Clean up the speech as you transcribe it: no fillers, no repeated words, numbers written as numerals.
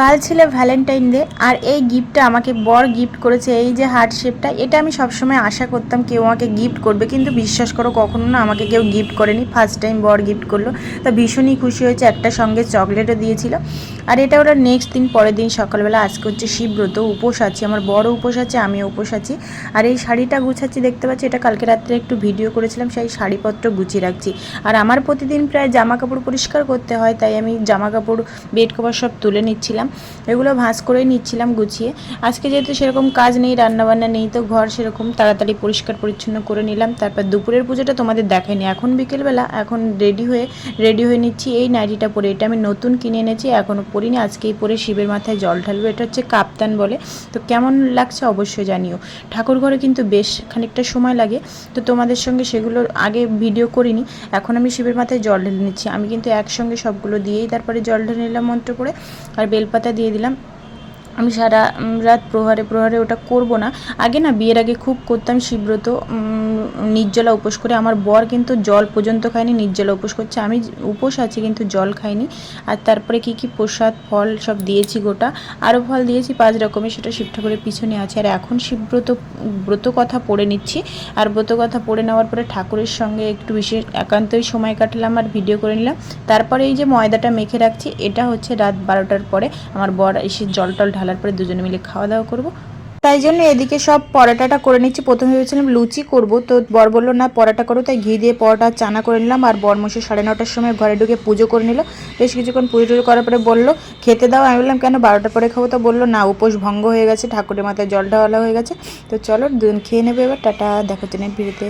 কাল ছিল Valentine day আর এই গিফটটা আমাকে বর গিফট করেছে। এই যে হার্ট শেপটা, এটা আমি সবসময় আশা করতাম কেউ আমাকে গিফট করবে, কিন্তু বিশ্বাস করো কখনো না আমাকে কেউ গিফট করেনি। ফার্স্ট টাইম বর গিফট করলো, তা ভীষণই খুশি হয়েছে। একটা সঙ্গে চকলেটও দিয়েছিল। আর এটা ওরা নেক্সট দিন, পরের দিন সকালবেলা, আজকে হচ্ছে শিবব্রত, উপোস আছে, আমার বড় উপোস আছে, আমিও উপোস আছি। আর এই শাড়িটা গুছাচ্ছি, দেখতে পাচ্ছি, এটা কালকে রাত্রে একটু ভিডিও করেছিলাম, সেই শাড়িপত্র গুছিয়ে রাখছি। আর আমার প্রতিদিন প্রায় জামা কাপড় পরিষ্কার করতে হয়, তাই আমি জামা কাপড়, বেড কভার সব তুলে নিচ্ছিলাম, এগুলো ভাঁজ করে নিচ্ছিলাম গুছিয়ে। আজকে যেহেতু সেরকম কাজ নেই, রান্নাবান্না নেই, তো ঘর সেরকম তাড়াতাড়ি পরিষ্কার পরিচ্ছন্ন করে নিলাম। তারপর দুপুরের পুজোটা তোমাদের দেখাইনি, এখন বিকেলবেলা, এখন রেডি হয়ে নিচ্ছি। এই নাইটিটা পরে, এটা আমি নতুন কিনে এনেছি, এখনও পরিনি, আজকেই পরে শিবের মাথায় জল ঢালবো। এটা হচ্ছে কাপ্তান বলে, তো কেমন লাগছে অবশ্যই জানিও। ঠাকুর ঘরে কিন্তু বেশ খানিকটা সময় লাগে, তো তোমাদের সঙ্গে সেগুলো আগে ভিডিও করিনি। এখন আমি শিবের মাথায় জল ঢেলে নিচ্ছি। আমি কিন্তু একসঙ্গে সবগুলো দিয়েই তারপরে জল ঢেলে নিলাম মন্ত্র পড়ে, আর বেলপাতা দিয়ে দিলাম। আমি সারা রাত প্রহরে ওটা করব না। আগে না, বিয়ের আগে খুব করতাম শিবব্রত, নির্জলা উপোস করে। আমার বর কিন্তু জল পর্যন্ত খায়নি, নির্জলা উপোস করছে, আমি উপোস আছি কিন্তু জল খাইনি। আর তারপরে কি প্রসাদ ফল সব দিয়েছি, গোটা আরও ফল দিয়েছি 5 রকমের, সেটা শিব ঠাকুরের পিছনে আছে। আর এখন ব্রত কথা পড়ে নিচ্ছি। আর ব্রত কথা পড়ে নেওয়ার পরে ঠাকুরের সঙ্গে একটু বিশেষ একান্তই সময় কাটালাম আর ভিডিও করে নিলাম। তারপরে এই যে ময়দাটা মেখে রাখছি, এটা হচ্ছে রাত 12টার পরে আমার বর এসে জল টল ঢালার পরে দুজনে মিলে খাওয়া দাওয়া করব। তাই জন্য এদিকে সব পরোটাটা করে নিচ্ছি। প্রথমে ভেবেছিলাম লুচি করব, তো বর বললো না পরোটা করো, তাই ঘি দিয়ে পরোটা চানা করে নিলাম। আর বর মশাই 9:30টার সময় ঘরে ঢুকে পুজো করে নিল। বেশ কিছুক্ষণ পুজো টুজো করার পরে বললো খেতে দাও। আমি বললাম কেন, 12টার পরে খাবো? তো বললো না, উপোস ভঙ্গ হয়ে গেছে, ঠাকুরের মাথায় জল ঢালা হয়ে গেছে। তো চলো দুজন খেয়ে নেবে এবার। টাটা, দেখো নেক্সট ভিডিওতে।